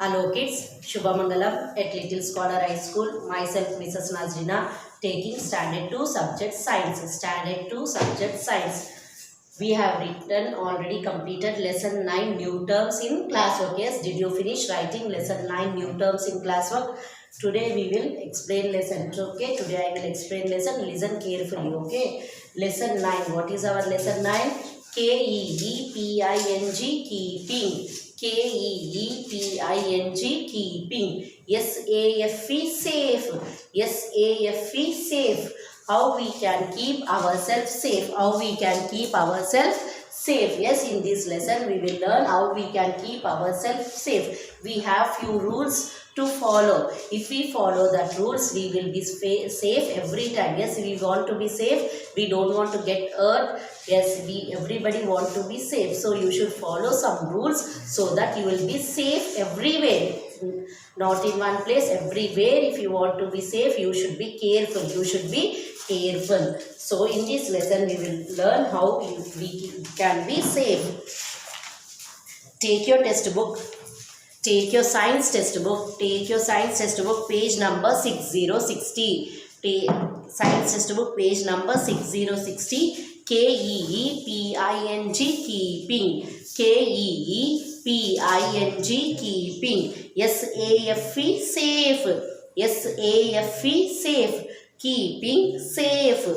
Hello kids, Shubhamangalam at Little Scholar High School. Myself Mrs. Nazrina taking Standard 2 Subject Science. Standard 2 Subject Science. We have written already completed lesson 9 new terms in classwork. Yes, did you finish writing lesson 9 new terms in classwork? Today we will explain lesson. Okay, today I will explain lesson. Listen carefully. Okay, lesson 9. What is our lesson 9? KEEPING, keeping. KEEPING, keeping. SAFE, safe. SAFE, safe. How we can keep ourselves safe. How we can keep ourselves safe. Yes, in this lesson we will learn how we can keep ourselves safe. We have few rules to follow. If we follow that rules, we will be safe every time. Yes, we want to be safe. We don't want to get hurt. Yes, everybody want to be safe. So you should follow some rules so that you will be safe everywhere. Not in one place, everywhere. If you want to be safe, you should be careful. You should be careful. So in this lesson, we will learn how we can be safe. Take your textbook. Take your science textbook. Take your science textbook, page number 6060. Science textbook, page number 6060. KEEPING, keeping. KEEPING, keeping. SAFE, safe. SAFE, safe. Keeping safe.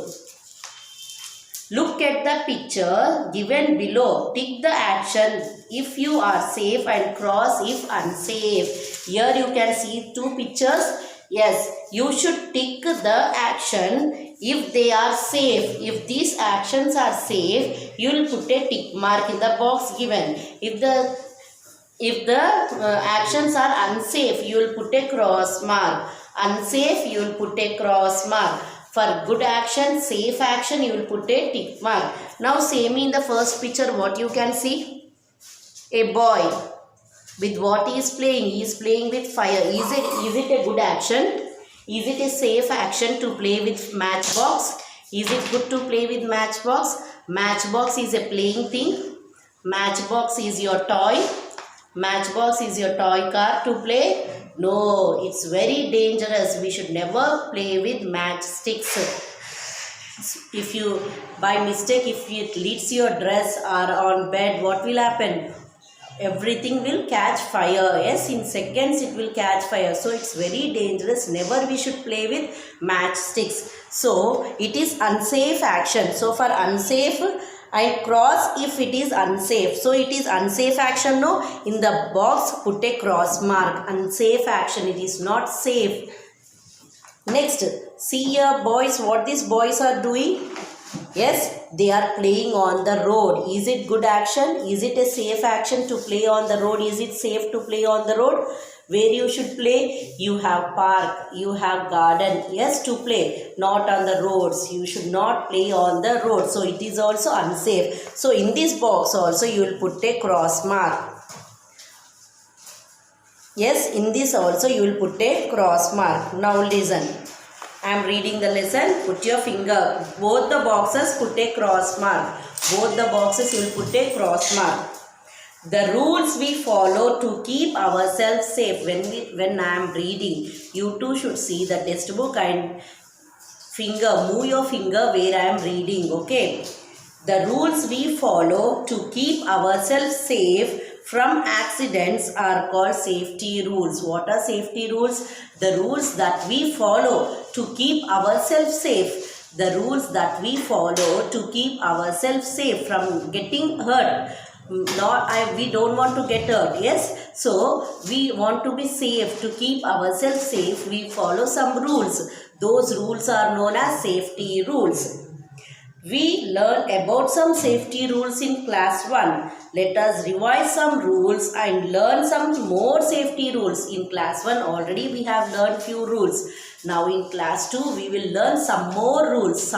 Look at the picture given below. Tick the action if you are safe and cross if unsafe. Here you can see two pictures. Yes, you should tick the action if they are safe. If these actions are safe, you will put a tick mark in the box given. If the actions are unsafe, you will put a cross mark. Unsafe, you will put a cross mark. For good action, safe action, you will put a tick mark. Now, same in the first picture, what you can see? A boy. With what he is playing? He is playing with fire. Is it a good action? Is it a safe action to play with matchbox? Is it good to play with matchbox? Matchbox is a playing thing. Matchbox is your toy. Matchbox is your toy car to play. No, it's very dangerous. We should never play with matchsticks. If you, by mistake, if it leads your dress or on bed, what will happen? Everything will catch fire. Yes, in seconds it will catch fire. So it's very dangerous. Never we should play with matchsticks. So it is unsafe action. So for unsafe, I cross if it is unsafe. So it is unsafe action. No, in the box put a cross mark. Unsafe action. It is not safe. Next, see here boys, what these boys are doing. Yes, they are playing on the road. Is it good action? Is it a safe action to play on the road? Is it safe to play on the road? Where you should play? You have park, you have garden. Yes, to play, not on the roads. You should not play on the road. So it is also unsafe. So in this box also you will put a cross mark. Yes, in this also you will put a cross mark. Now listen. I am reading the lesson. Put your finger. Both the boxes put a cross mark. Both the boxes you will put a cross mark. The rules we follow to keep ourselves safe. When I am reading, you too should see the textbook and finger. Move your finger where I am reading. Okay. The rules we follow to keep ourselves safe from accidents are called safety rules. What are safety rules? The rules that we follow to keep ourselves safe. The rules that we follow to keep ourselves safe from getting hurt. We don't want to get hurt. Yes. So we want to be safe. To keep ourselves safe, we follow some rules. Those rules are known as safety rules. We learn about some safety rules in class 1. Let us revise some rules and learn some more safety rules. In class 1 already we have learned few rules. Now in class 2 we will learn some more rules.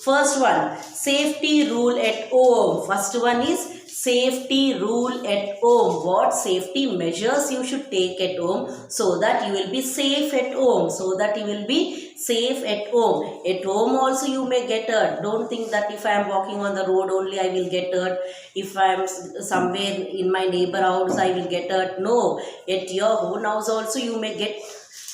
First one, safety rule at home. First one is safety rule at home. What safety measures you should take at home so that you will be safe at home. So that you will be safe at home. At home also you may get hurt. Don't think that if I am walking on the road only I will get hurt. If I am somewhere in my neighbor house I will get hurt. No. At your own house also you may get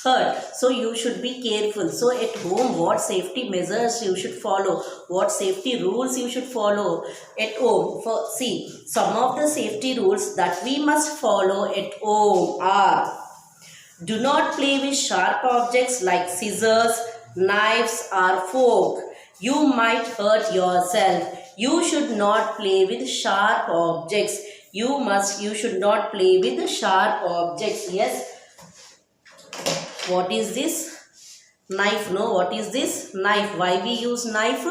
hurt. So you should be careful. So at home what safety measures you should follow, what safety rules you should follow at home. For see, some of the safety rules that we must follow at home are: do not play with sharp objects like scissors, knives or fork. You might hurt yourself. You should not play with sharp objects. You should not play with sharp objects. Yes. What is this? Knife. No, what is this? Knife. Why we use knife?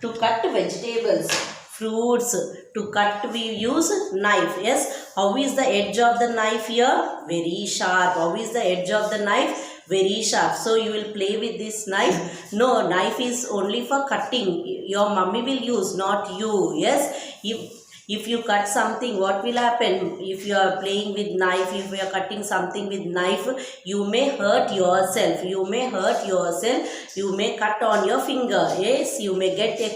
To cut vegetables, fruits. To cut we use knife. Yes. How is the edge of the knife here? Very sharp. How is the edge of the knife? Very sharp. So you will play with this knife. No, knife is only for cutting. Your mummy will use, not you. Yes. If you cut something, what will happen? If you are playing with knife, if you are cutting something with knife, you may hurt yourself. You may hurt yourself. You may cut on your finger. Yes, you may get a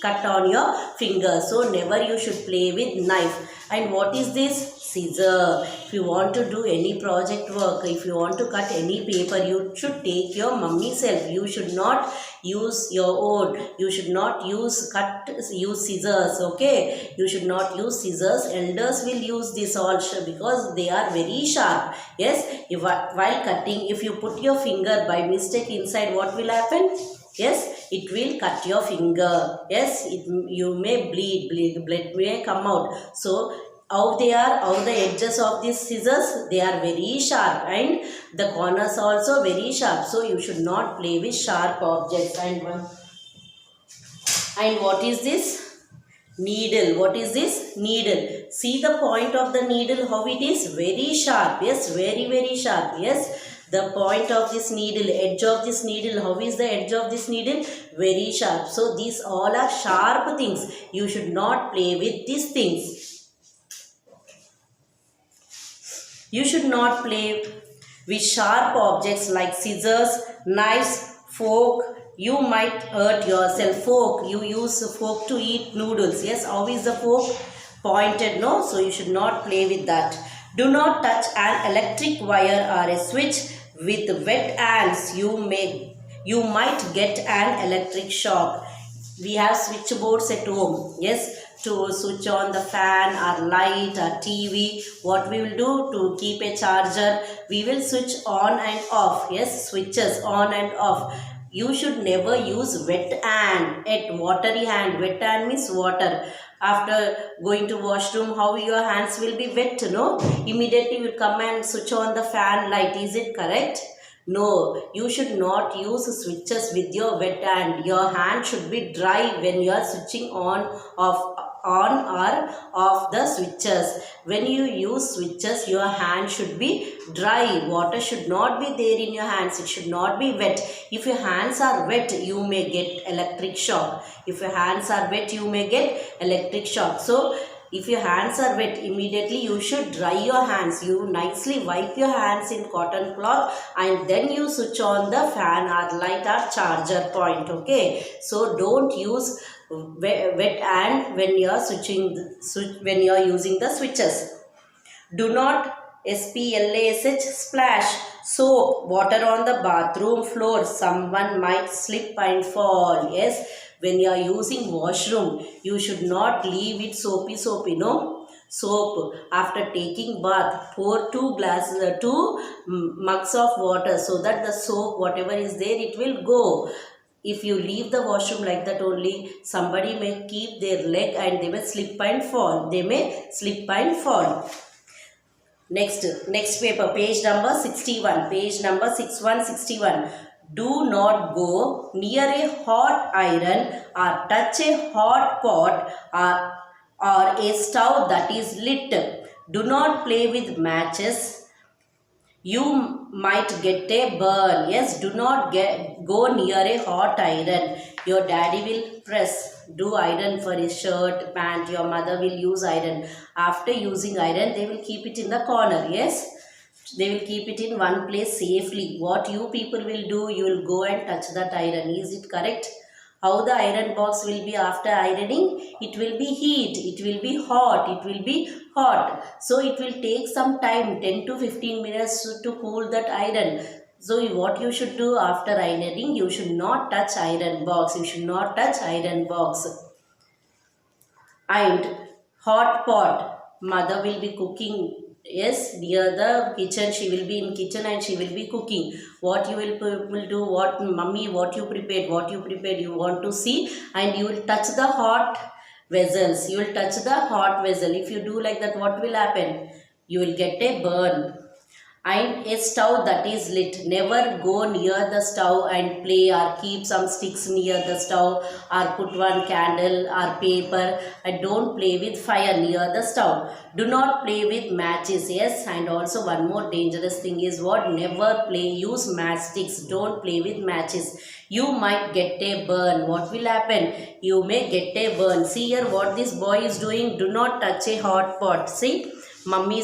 cut on your finger. So never you should play with knife. And what is this? Scissor. If you want to do any project work, if you want to cut any paper, you should take your mummy's help. You should not use your own. You should not use scissors. Okay, you should not use scissors. Elders will use this also because they are very sharp. Yes, while cutting, if you put your finger by mistake inside, what will happen? Yes, it will cut your finger. Yes, you may blood may come out. So how the edges of these scissors, they are very sharp and the corners also very sharp. So you should not play with sharp objects. And what is this? Needle. What is this? Needle. See the point of the needle, how it is? Very sharp. Yes, very sharp. Yes. The point of this needle, edge of this needle, how is the edge of this needle? Very sharp. So these all are sharp things. You should not play with these things. You should not play with sharp objects like scissors, knives, fork. You might hurt yourself. Fork. You use fork to eat noodles. Yes. How is the fork? Pointed. No. So you should not play with that. Do not touch an electric wire or a switch with wet hands. You might get an electric shock. We have switchboards at home. Yes. To switch on the fan or light or TV, what we will do to keep a charger, we will switch on and off. Yes, switches on and off. You should never use wet hand, at watery hand. Wet hand means water. After going to washroom, how your hands will be wet, no? Immediately you will come and switch on the fan light. Is it correct? No, you should not use switches with your wet hand. Your hand should be dry when you are switching on or off the switches. When you use switches, your hand should be dry. Water should not be there in your hands. It should not be wet. If your hands are wet, you may get electric shock. If your hands are wet, you may get electric shock. So if your hands are wet, immediately you should dry your hands. You nicely wipe your hands in cotton cloth and then you switch on the fan or light or charger point. Okay. So don't use wet hand when you are using the switches. Do not splash soap water on the bathroom floor. Someone might slip and fall. Yes. When you are using washroom, you should not leave it soapy, no? Soap. After taking bath, pour 2 mugs of water so that the soap, whatever is there, it will go. If you leave the washroom like that only, somebody may keep their leg and they may slip and fall. Next paper, page number 61. Page number 6161. Do not go near a hot iron or touch a hot pot or a stove that is lit. Do not play with matches. you might get a burn. Yes, do not go near a hot iron. Your daddy will do iron for his shirt, pant. Your mother will use iron. After using iron, they will keep it in the corner. Yes, they will keep it in one place safely. What you people will do, you will go and touch that iron. Is it correct? How the iron box will be after ironing? It will be heat, it will be hot, it will be hot. So it will take some time, 10 to 15 minutes to cool that iron. So what you should do after ironing, you should not touch iron box, you should not touch iron box. And hot pot, mother will be cooking. Yes, near the kitchen, she will be in kitchen and she will be cooking. What you will do, what mummy, what you prepared, you want to see, and you will touch the hot vessels, you will touch the hot vessel. If you do like that, what will happen? You will get a burn. And a stove that is lit, never go near the stove and play, or keep some sticks near the stove, or put one candle or paper, and don't play with fire near the stove. Do not play with matches. Yes, and also one more dangerous thing is what? Never use matchsticks. Don't play with matches. You might get a burn. What will happen? You may get a burn. See here what this boy is doing. Do not touch a hot pot. See, mummy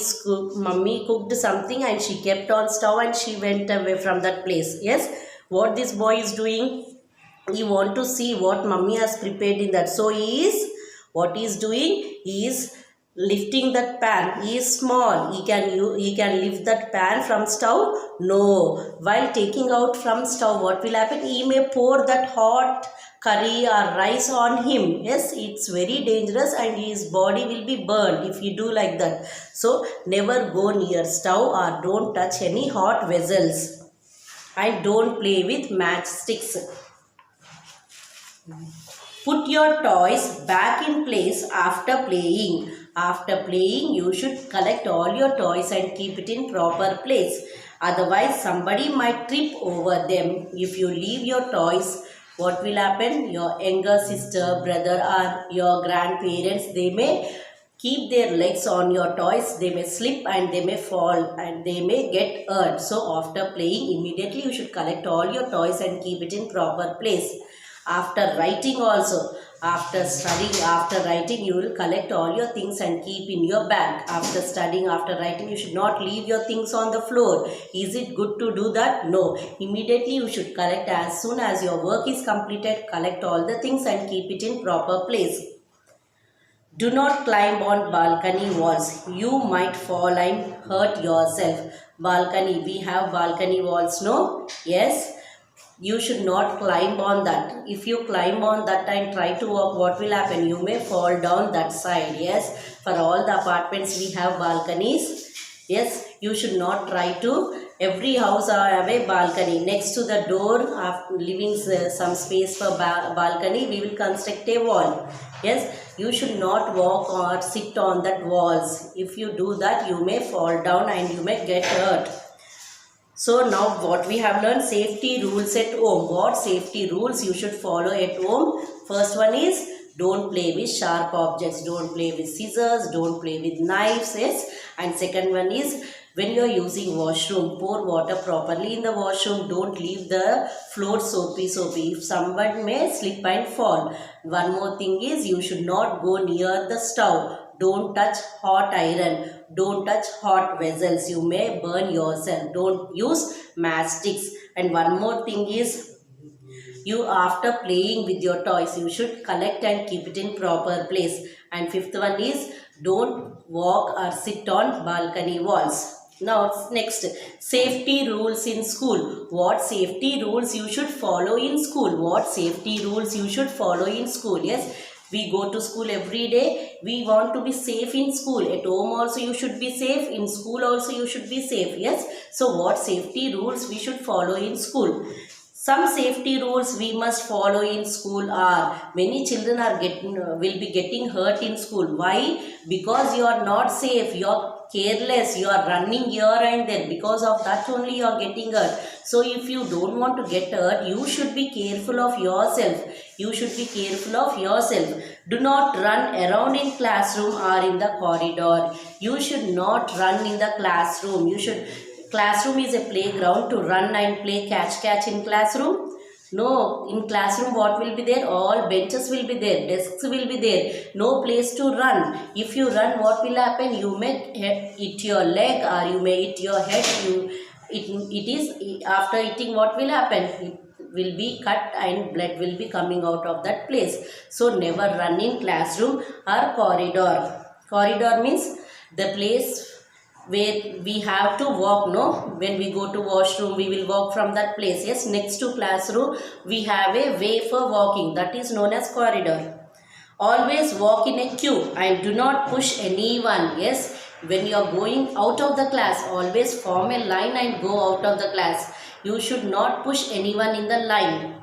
cooked something and she kept on stove and she went away from that place. Yes, what this boy is doing, he want to see what mummy has prepared in that. So what he is doing, he is lifting that pan. He is small, he can lift that pan from stove. No, while taking out from stove, what will happen? He may pour that hot curry or rice on him. Yes, it's very dangerous and his body will be burned if you do like that. So never go near stove or don't touch any hot vessels, and don't play with matchsticks. Put your toys back in place after playing. After playing, you should collect all your toys and keep it in proper place. Otherwise, somebody might trip over them. If you leave your toys, what will happen? Your younger sister, brother, or your grandparents, they may keep their legs on your toys. They may slip and they may fall and they may get hurt. So after playing, immediately you should collect all your toys and keep it in proper place. After writing also, after studying, after writing, you will collect all your things and keep in your bag. After studying, after writing, you should not leave your things on the floor. Is it good to do that? No. Immediately you should collect. As soon as your work is completed, collect all the things and keep it in proper place. Do not climb on balcony walls. You might fall and hurt yourself. Balcony, we have balcony walls, no? Yes. You should not climb on that. If you climb on that and try to walk, what will happen? You may fall down that side. Yes, for all the apartments we have balconies. Yes, you should not try to. Every house have a balcony. Next to the door, after leaving some space for balcony, we will construct a wall. Yes, you should not walk or sit on that walls. If you do that, you may fall down and you may get hurt. So now what we have learned, safety rules at home. What safety rules you should follow at home? First one is, don't play with sharp objects. Don't play with scissors. Don't play with knives. Yes. And second one is, when you are using washroom, pour water properly in the washroom. Don't leave the floor soapy. If someone may slip and fall. One more thing is, you should not go near the stove. Don't touch hot iron. Don't touch hot vessels. You may burn yourself. Don't use matchsticks. And one more thing is, you after playing with your toys, you should collect and keep it in proper place. And fifth one is, don't walk or sit on balcony walls. Now next, safety rules in school. What safety rules you should follow in school? What safety rules you should follow in school? Yes, we go to school every day. We want to be safe in school. At home also you should be safe. In school also you should be safe. Yes. So what safety rules we should follow in school? Some safety rules we must follow in school are, many children will be getting hurt in school. Why? Because you are not safe. You are careless. You are running here and there. Because of that only you are getting hurt. So if you don't want to get hurt, you should be careful of yourself. You should be careful of yourself. Do not run around in classroom or in the corridor. You should not run in the classroom. You should classroom is a playground to run and play catch in classroom? No, in classroom what will be there? All benches will be there, desks will be there, no place to run. If you run, what will happen? You may hit your leg or you may hit your head. After hitting, what will happen? It will be cut and blood will be coming out of that place. So never run in classroom or corridor. Corridor means the place where we have to walk, no? When we go to washroom, we will walk from that place. Yes, next to classroom, we have a way for walking. That is known as corridor. Always walk in a queue and do not push anyone. Yes, when you are going out of the class, always form a line and go out of the class. You should not push anyone in the line.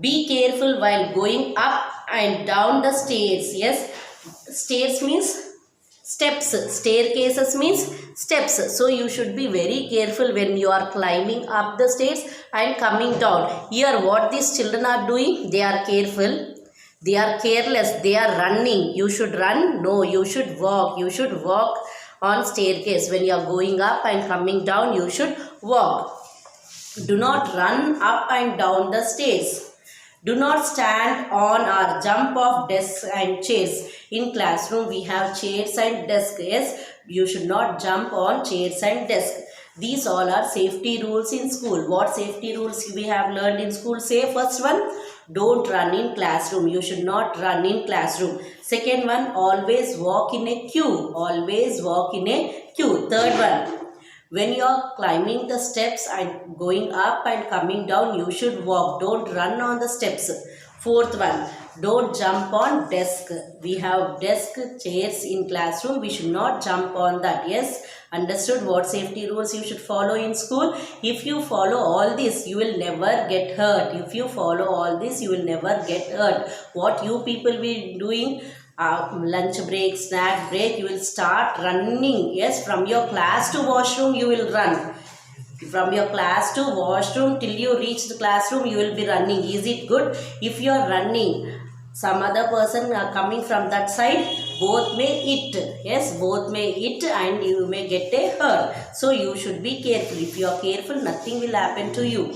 Be careful while going up and down the stairs. Yes, stairs means steps, staircases means steps. So you should be very careful when you are climbing up the stairs and coming down. Here what these children are doing, they are careful, they are careless, they are running. You should run? No, you should walk. You should walk on staircase. When you are going up and coming down, you should walk. Do not run up and down the stairs. Do not stand on or jump off desks and chairs. In classroom, we have chairs and desks. Yes, you should not jump on chairs and desks. These all are safety rules in school. What safety rules we have learned in school? Say first one, don't run in classroom. You should not run in classroom. Second one, always walk in a queue. Always walk in a queue. Third one, when you are climbing the steps and going up and coming down, you should walk. Don't run on the steps. Fourth one, don't jump on desk. We have desk, chairs in classroom. We should not jump on that. Yes, understood what safety rules you should follow in school? If you follow all this, you will never get hurt. If you follow all this, you will never get hurt. What you people will be doing? Lunch break, snack break, you will start running. Yes, from your class to washroom you will run. From your class to washroom till you reach the classroom you will be running. Is it good? If you are running, some other person are coming from that side, both may hit. Yes, both may hit and you may get a hurt. So you should be careful. If you are careful, nothing will happen to you.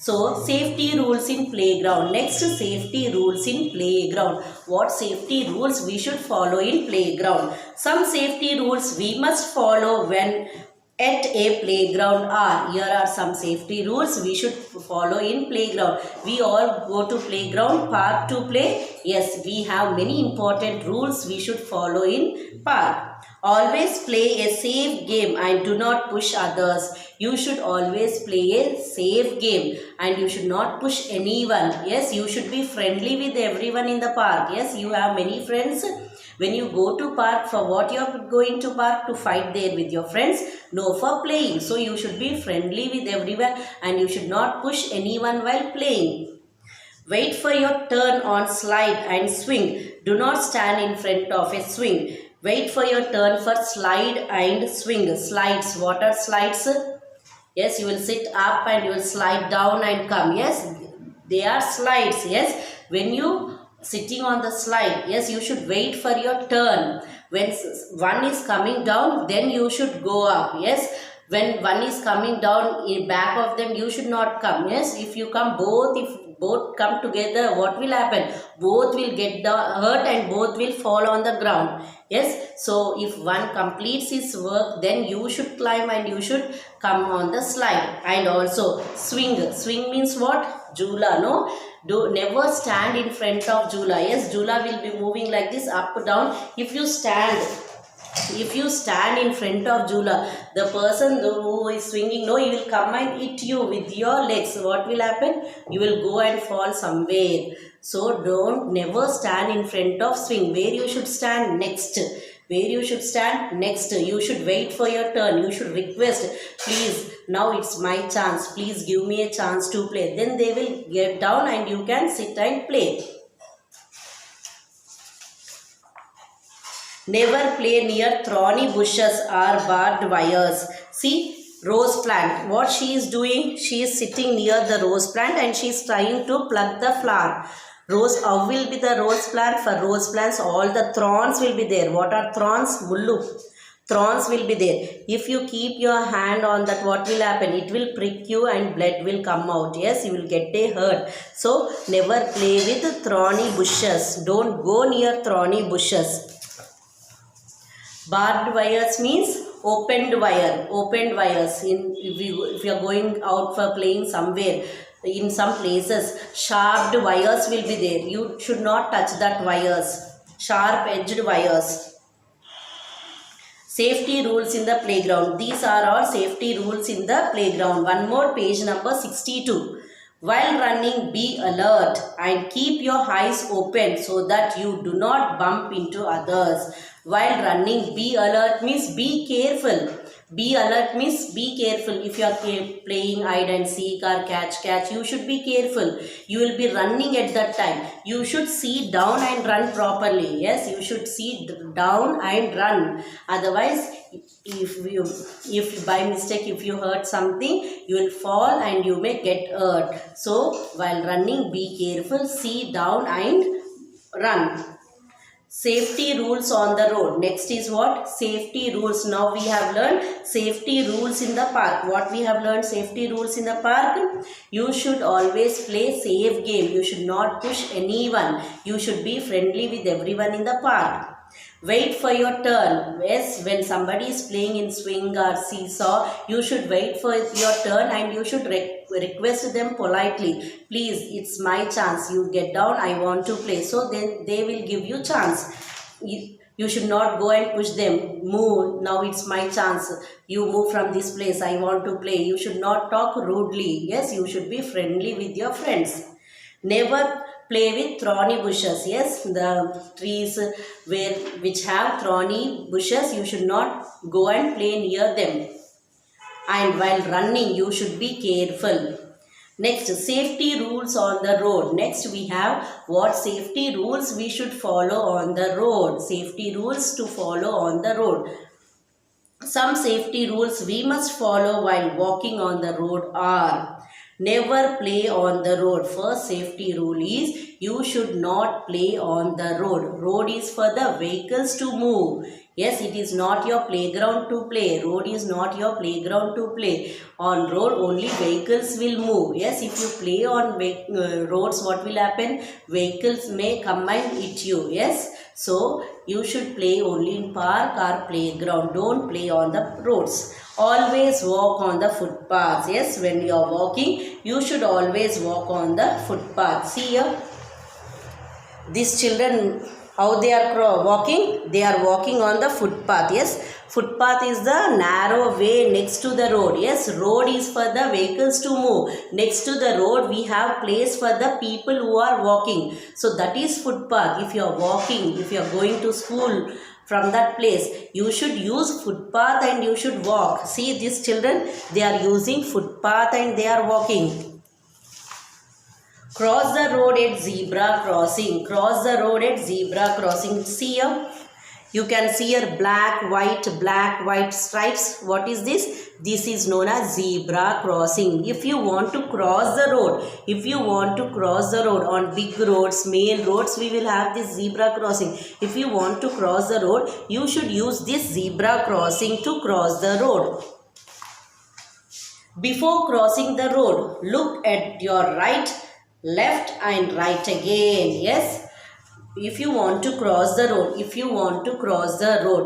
So, safety rules in playground. Next, safety rules in playground. What safety rules we should follow in playground? Some safety rules we must follow when at a playground are. Here are some safety rules we should follow in playground. We all go to playground, park to play. Yes, we have many important rules we should follow in park. Always play a safe game and do not push others. You should always play a safe game and you should not push anyone. Yes, you should be friendly with everyone in the park. Yes, you have many friends. When you go to park, for what you are going to park? To fight there with your friends? No, for playing. So you should be friendly with everyone and you should not push anyone while playing. Wait for your turn on slide and swing. Do not stand in front of a swing. Wait for your turn for slide and swing. Slides. What are slides? Yes, you will sit up and you will slide down and come. Yes, they are slides. Yes, when you sitting on the slide, yes, you should wait for your turn. When one is coming down, then you should go up. Yes, when one is coming down in back of them, you should not come. Yes, if you come both, if both come together, what will happen? Both will get hurt and both will fall on the ground. Yes, so if one completes his work, then you should climb and you should come on the slide. And also swing. Swing means what? Jula, no? Never stand in front of Jula. Yes, Jula will be moving like this up down. If you stand in front of Jula, the person who is swinging, no, he will come and hit you with your legs. What will happen? You will go and fall somewhere. So never stand in front of swing. Where you should stand? Next. Where you should stand? Next. You should wait for your turn. You should request, please, now it's my chance. Please give me a chance to play. Then they will get down and you can sit and play. Never play near thorny bushes or barbed wires. See, rose plant. What she is doing? She is sitting near the rose plant and she is trying to pluck the flower. Rose, how will be the rose plant? For rose plants, all the thorns will be there. What are thorns? Mullu. thorns will be there. If you keep your hand on that, what will happen? It will prick you and blood will come out. Yes, you will get a hurt. So never play with thorny bushes. Don't go near thorny bushes. Barbed wires means opened wire. Opened wires. If you are going out for playing somewhere, in some places, sharp wires will be there. You should not touch that wires. Sharp edged wires. Safety rules in the playground. These are all safety rules in the playground. One more, page number 62. While running, be alert and keep your eyes open so that you do not bump into others. While running, be alert means be careful. Be alert means be careful. If you are playing hide and seek or catch, you should be careful. You will be running at that time. You should see down and run properly. Yes, you should see down and run. Otherwise, if by mistake if you hurt something, you will fall and you may get hurt. So while running, be careful, see down and run. Safety rules on the road. Next is what? Safety rules. Now we have learned safety rules in the park. What we have learned? Safety rules in the park. You should always play safe game. You should not push anyone. You should be friendly with everyone in the park. Wait for your turn. Yes, when somebody is playing in swing or seesaw, you should wait for your turn and you should request them politely. Please, it's my chance. You get down, I want to play. So then they will give you chance. You should not go and push them. Move, now it's my chance. You move from this place, I want to play. You should not talk rudely. Yes, you should be friendly with your friends. Never play with thorny bushes. Yes, the trees which have thorny bushes, you should not go and play near them. And while running, you should be careful. Next, safety rules on the road. Next, we have what safety rules we should follow on the road. Safety rules to follow on the road. Some safety rules we must follow while walking on the road are: never play on the road. First safety rule is you should not play on the road. Road is for the vehicles to move. Yes, it is not your playground to play. Road is not your playground to play. On road only vehicles will move. Yes, if you play on roads, what will happen? Vehicles may come and hit you. Yes, so you should play only in park or playground. Don't play on the roads. Always walk on the footpaths. Yes, when you are walking, you should always walk on the footpath. See here, these children, how they are walking? They are walking on the footpath. Yes, footpath is the narrow way next to the road. Yes, road is for the vehicles to move. Next to the road, we have place for the people who are walking. So that is footpath. If you are walking, if you are going to school, from that place, you should use footpath and you should walk. See these children, they are using footpath and they are walking. Cross the road at zebra crossing. Cross the road at zebra crossing. See here, you can see here black, white stripes. What is this? This is known as zebra crossing. If you want to cross the road, on big roads, main roads, we will have this zebra crossing. If you want to cross the road, you should use this zebra crossing to cross the road. Before crossing the road, look at your right, left and right again. Yes, if you want to cross the road,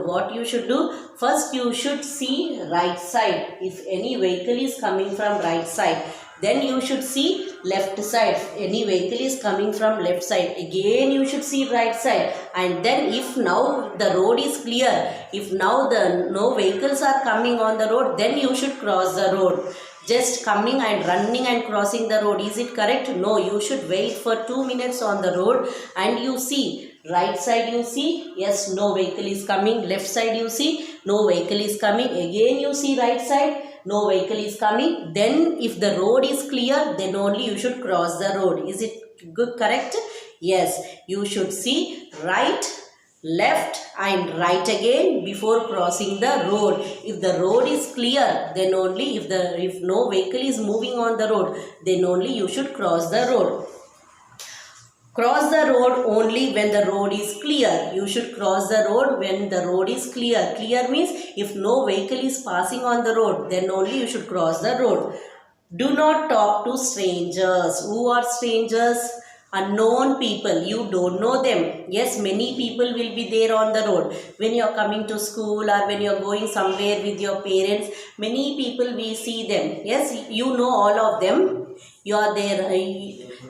what you should do? First you should see right side. If any vehicle is coming from right side, then you should see left side. Any vehicle is coming from left side, again you should see right side. And then if now the road is clear, if now no vehicles are coming on the road, then you should cross the road. Just coming and running and crossing the road, is it correct? No, you should wait for 2 minutes on the road and you see right side, you see, yes, no vehicle is coming. Left side you see, no vehicle is coming. Again you see right side, no vehicle is coming. Then if the road is clear, then only you should cross the road. Is it good, correct? Yes, you should see right, left and right again before crossing the road. If the road is clear, then only, if no vehicle is moving on the road, then only you should cross the road. Cross the road only when the road is clear. You should cross the road when the road is clear. Clear means if no vehicle is passing on the road, then only you should cross the road. Do not talk to strangers. Who are strangers? Unknown people. You don't know them. Yes, many people will be there on the road. When you are coming to school or when you are going somewhere with your parents, many people we see them. Yes, you know all of them. You are there.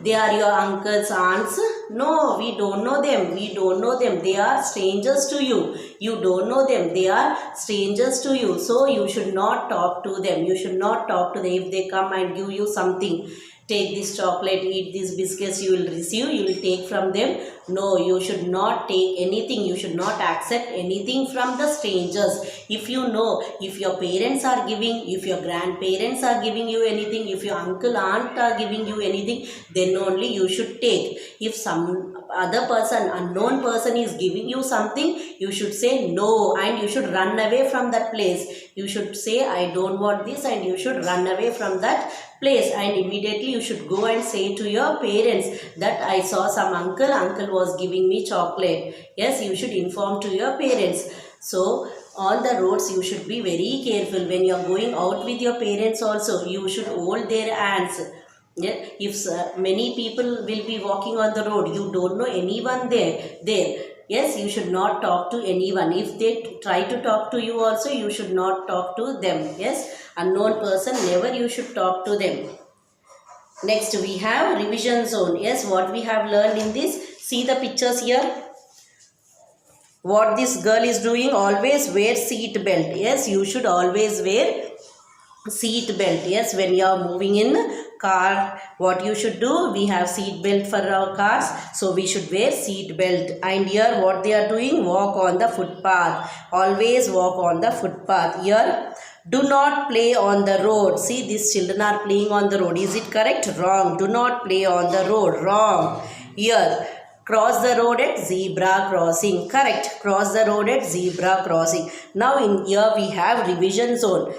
They are your uncles, aunts. No, we don't know them. We don't know them. They are strangers to you. You don't know them. They are strangers to you. So you should not talk to them. You should not talk to them. If they come and give you something, take this chocolate, eat these biscuits, you will receive, you will take from them. No, you should not take anything. You should not accept anything from the strangers. If you know, if your parents are giving, if your grandparents are giving you anything, if your uncle, aunt are giving you anything, then only you should take. If some other person, unknown person is giving you something, you should say no and you should run away from that place. You should say, I don't want this, and you should run away from that place, and immediately you should go and say to your parents that I saw some uncle was giving me chocolate. Yes, you should inform to your parents. So on the roads you should be very careful. When you are going out with your parents also, you should hold their hands. Yeah, if many people will be walking on the road, you don't know anyone there. Yes, you should not talk to anyone. If they try to talk to you also, you should not talk to them. Yes, unknown person, never you should talk to them. Next we have revision zone. Yes, what we have learned in this, see the pictures here. What this girl is doing, always wear seat belt. Yes, you should always wear seat belt. Yes, when you are moving in car, what you should do, we have seat belt for our cars, so we should wear seat belt. And here what they are doing, walk on the footpath. Always walk on the footpath. Here, do not play on the road. See, these children are playing on the road. Is it correct? Wrong. Do not play on the road. Wrong. Here, cross the road at zebra crossing. Correct. Cross the road at zebra crossing. Now in here we have revision zone.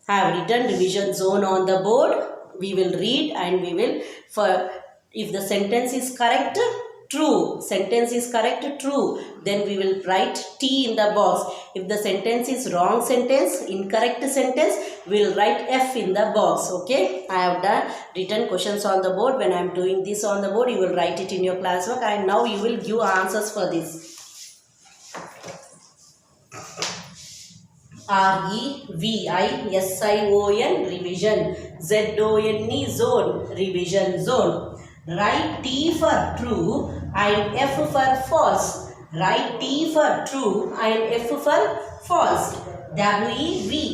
Have written revision zone on the board. We will read and we will, for if the sentence is correct, true. Sentence is correct, true. Then we will write T in the box. If the sentence is wrong sentence, incorrect sentence, we will write F in the box. Okay. I have done written questions on the board. When I am doing this on the board, you will write it in your classwork, and now you will give answers for this. REVISION, revision. ZONE, zone, revision zone. Write T for true and F for false. Write T for true and F for false. WEVSHOULD,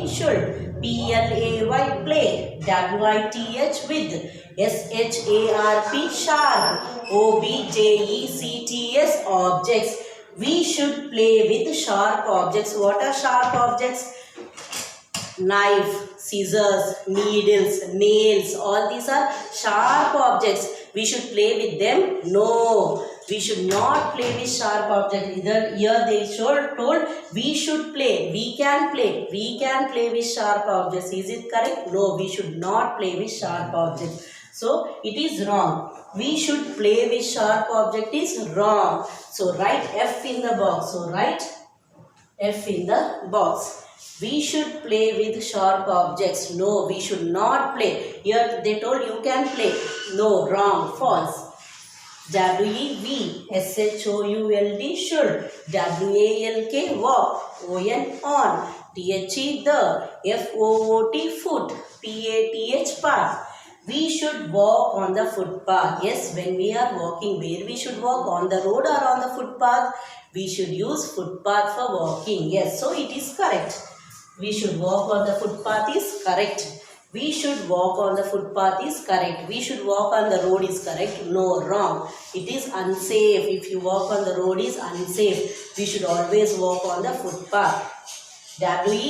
should. PLAY, play. WITH, with. SHARP, sharp. OBJECTS, objects. We should play with sharp objects. What are sharp objects? Knife, scissors, needles, nails. All these are sharp objects. We should play with them? No. We should not play with sharp objects. Either here they told we should play. We can play. We can play with sharp objects. Is it correct? No. We should not play with sharp objects. So it is wrong. We should play with sharp object is wrong. So write F in the box. So write F in the box. We should play with sharp objects. No, we should not play. Here they told you can play. No, wrong, false. WEVSHOULD, should. WALK, walk. ON, on. THE, the. FOOT, foot. PATH, path. We should walk on the footpath. Yes, when we are walking, where we should walk? On the road or on the footpath? We should use footpath for walking. Yes, so it is correct. We should walk on the footpath is correct. We should walk on the footpath is correct. We should walk on the road is correct. No, wrong. It is unsafe. If you walk on the road is unsafe. We should always walk on the footpath. WEVSHOULD,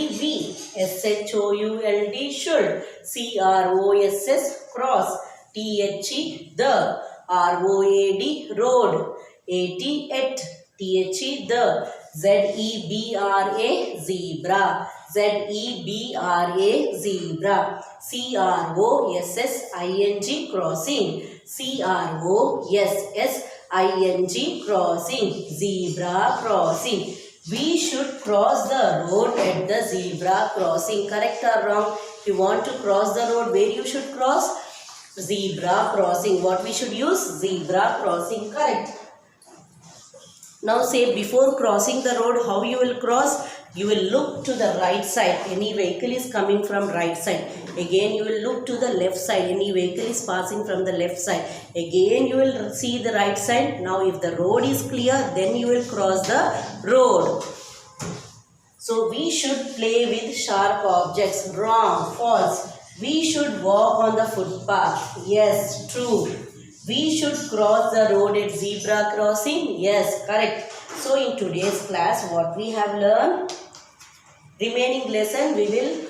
should. CROSS, cross. THE, the. ROAD, road. AT, at. THE, the. Z-E-B-R-A, zebra. Z-E-B-R-A, zebra. C-R-O-S-S-I-N-G, crossing. C-R-O-S-S-I-N-G, crossing. Zebra crossing. We should cross the road at the zebra crossing. Correct or wrong? If you want to cross the road, where you should cross? Zebra crossing. What we should use? Zebra crossing. Correct. Now say, before crossing the road, how you will cross? You will look to the right side. Any vehicle is coming from right side. Again you will look to the left side. Any vehicle is passing from the left side. Again you will see the right side. Now if the road is clear, then you will cross the road. So we should play with sharp objects. Wrong, false. We should walk on the footpath. Yes, true. We should cross the road at zebra crossing. Yes, correct. So in today's class, what we have learned? Remaining lesson we will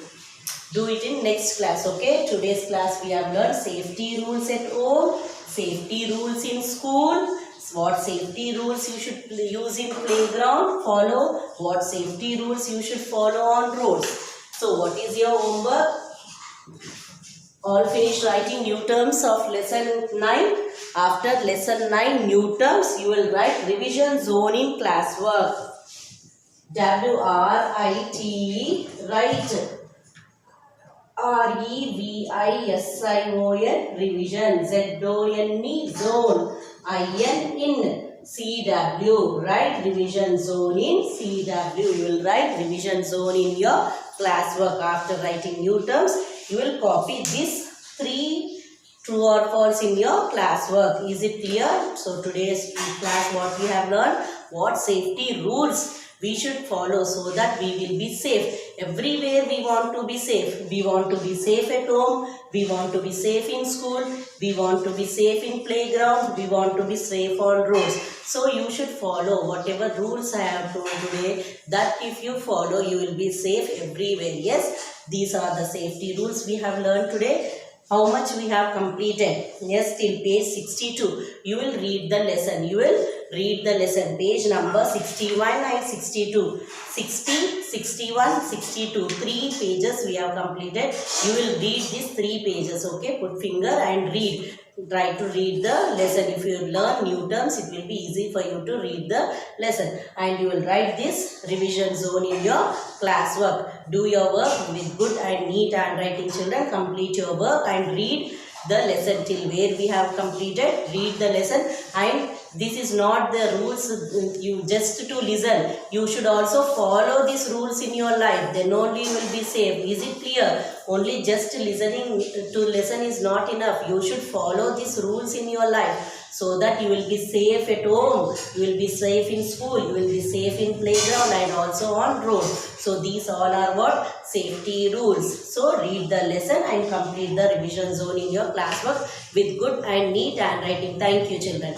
do it in next class. Okay. Today's class we have learned safety rules at home, safety rules in school. What safety rules you should use in playground, follow. What safety rules you should follow on roads. So what is your homework? All finished writing new terms of lesson 9. After lesson 9 new terms, you will write revision zone in classwork. W-R-I-T-E, write. R-E-V-I-S-I-O-N, revision. Z-O-N-E, zone. I-N, in. C-W, write revision zone in C-W. You will write revision zone in your classwork. After writing new terms, you will copy these 3 true or false in your classwork. Is it clear? So today's class, what we have learned? What safety rules we should follow so that we will be safe. Everywhere we want to be safe. We want to be safe at home. We want to be safe in school. We want to be safe in playground. We want to be safe on roads. So you should follow whatever rules I have told today. That if you follow, you will be safe everywhere. Yes, these are the safety rules we have learned today. How much we have completed? Yes, till page 62. You will read the lesson. You will read the lesson. Page number 61 and 62. 60, 61, 62. 3 pages we have completed. You will read these 3 pages. Okay, put finger and read. Try to read the lesson. If you learn new terms, it will be easy for you to read the lesson. And you will write this revision zone in your classwork. Do your work with good and neat handwriting, children. Complete your work and read the lesson till where we have completed. Read the lesson, and this is not the rules you just to listen. You should also follow these rules in your life. Then only you will be safe. Is it clear? Only just listening to lesson is not enough. You should follow these rules in your life so that you will be safe at home. You will be safe in school. You will be safe in playground and also on road. So these all are what? Safety rules. So read the lesson and complete the revision zone in your classwork with good and neat handwriting. Thank you, children.